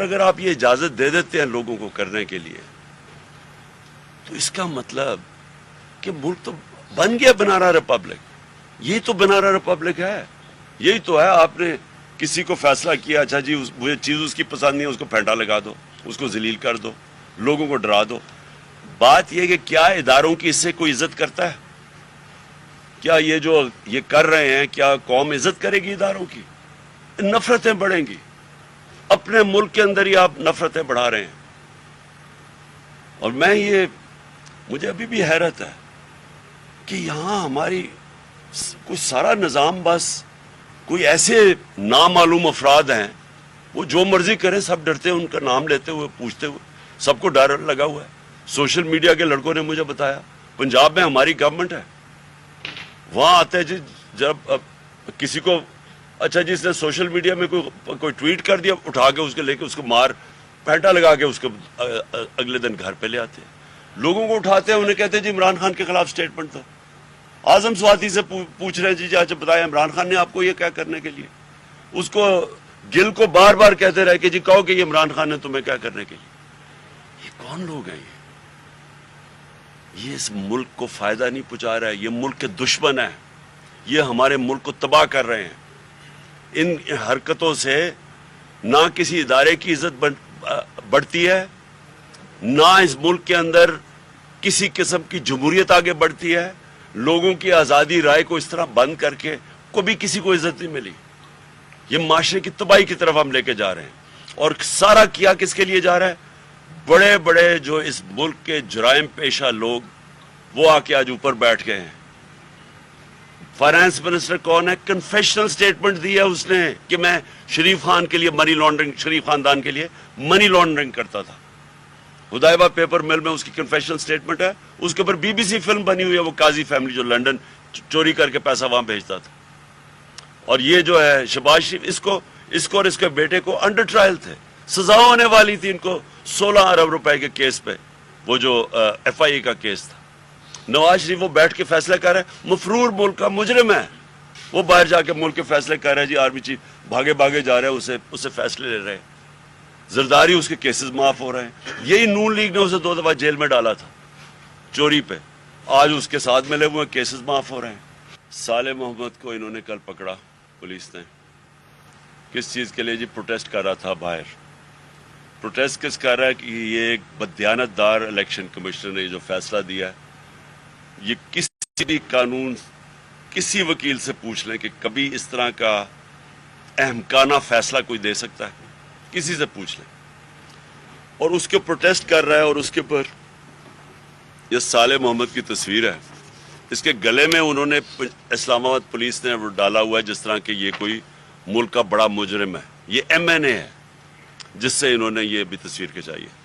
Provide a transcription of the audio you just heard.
اگر آپ یہ اجازت دے دیتے ہیں لوگوں کو کرنے کے لیے تو اس کا مطلب کہ ملک تو بن گیا بنارا ریپبلک. یہی تو بنارا ریپبلک ہے, یہی تو ہے. آپ نے کسی کو فیصلہ کیا, اچھا جی وہ چیز اس کی پسند نہیں ہے, اس کو پھینٹا لگا دو, اس کو ذلیل کر دو, لوگوں کو ڈرا دو. بات یہ کہ کیا اداروں کی اس سے کوئی عزت کرتا ہے؟ کیا یہ جو یہ کر رہے ہیں کیا قوم عزت کرے گی اداروں کی؟ نفرتیں بڑھیں گی. اپنے ملک کے اندر ہی آپ نفرتیں بڑھا رہے ہیں. اور مجھے ابھی بھی حیرت ہے کہ یہاں ہماری کوئی سارا نظام بس کوئی ایسے نامعلوم افراد ہیں, وہ جو مرضی کریں, سب ڈرتے ہیں ان کا نام لیتے ہوئے, پوچھتے ہوئے, سب کو ڈر لگا ہوا ہے. سوشل میڈیا کے لڑکوں نے مجھے بتایا پنجاب میں ہماری گورنمنٹ ہے, وہاں آتے جی جب کسی کو اچھا جی اس نے سوشل میڈیا میں کوئی ٹویٹ کر دیا, اٹھا کے اس کے لے کے اس کو مار پینٹا لگا کے اس کو اگلے دن گھر پہ لے آتے ہیں. لوگوں کو اٹھاتے ہیں, انہیں کہتے ہیں جی عمران خان کے خلاف سٹیٹمنٹ دو. اعظم سواتی سے پوچھ رہے ہیں جی اچھا بتائیں عمران خان نے آپ کو یہ کیا کرنے کے لیے؟ اس کو گل کو بار بار کہتے رہے کہ جی کہو کہ یہ عمران خان نے تمہیں کیا کرنے کے لیے. یہ کون لوگ ہیں؟ یہ اس ملک کو فائدہ نہیں پہنچا رہا ہے, یہ ملک کے دشمن ہیں, یہ ہمارے ملک کو تباہ کر رہے ہیں. ان حرکتوں سے نہ کسی ادارے کی عزت بڑھتی ہے, نہ اس ملک کے اندر کسی قسم کی جمہوریت آگے بڑھتی ہے. لوگوں کی آزادی رائے کو اس طرح بند کر کے کبھی کسی کو عزت نہیں ملی. یہ معاشرے کی تباہی کی طرف ہم لے کے جا رہے ہیں. اور سارا کیا کس کے لیے جا رہا ہے؟ بڑے بڑے جو اس ملک کے جرائم پیشہ لوگ, وہ آ کے آج اوپر بیٹھ گئے ہیں. فائنانس منسٹر کون ہے؟ کنفیشنل سٹیٹمنٹ دی ہے اس نے کہ میں شریف خان کے لیے منی لانڈرنگ, شریف خاندان کے لیے منی لانڈرنگ کرتا تھا. ہدایبہ پیپر مل میں اس کی کنفیشنل سٹیٹمنٹ ہے. اس کے اوپر بی بی سی فلم بنی ہوئی ہے, وہ قاضی فیملی جو لنڈن چوری کر کے پیسہ وہاں بھیجتا تھا. اور یہ جو ہے شہباز شریف, اس کو اور اس کے بیٹے کو انڈر ٹرائل تھے, سزا ہونے والی تھی ان کو 16 ارب روپے کے کیس پہ, وہ جو ایف آئی اے کا کیس تھا. نواز شریف وہ بیٹھ کے فیصلہ کر رہے ہیں, مفرور ملک کا مجرم ہے, وہ باہر جا کے ملک کے فیصلے کر رہے ہیں. جی آرمی چیف بھاگے جا رہے ہیں, اسے فیصلے لے رہے ہیں. زرداری اس کے کیسز معاف ہو رہے ہیں. یہی نون لیگ نے اسے 2 دفعہ جیل میں ڈالا تھا چوری پہ, آج اس کے ساتھ ملے ہوئے کیسز معاف ہو رہے ہیں. صالح محمد کو انہوں نے کل پکڑا پولیس نے, کس چیز کے لیے؟ جی پروٹیسٹ کر رہا تھا باہر. پروٹیسٹ کس کر رہا ہے کہ یہ ایک بددیانت دار الیکشن کمیشنر نے جو فیصلہ دیا ہے, یہ کسی بھی قانون کسی وکیل سے پوچھ لیں کہ کبھی اس طرح کا احمقانہ فیصلہ کوئی دے سکتا ہے, کسی سے پوچھ لیں. اور اس کے پروٹیسٹ کر رہا ہے, اور اس کے پر یہ صالح محمد کی تصویر ہے. اس کے گلے میں انہوں نے اسلام آباد پولیس نے وہ ڈالا ہوا ہے جس طرح کہ یہ کوئی ملک کا بڑا مجرم ہے. یہ ایم این اے ہے جس سے انہوں نے یہ بھی تصویر کھچائی ہے.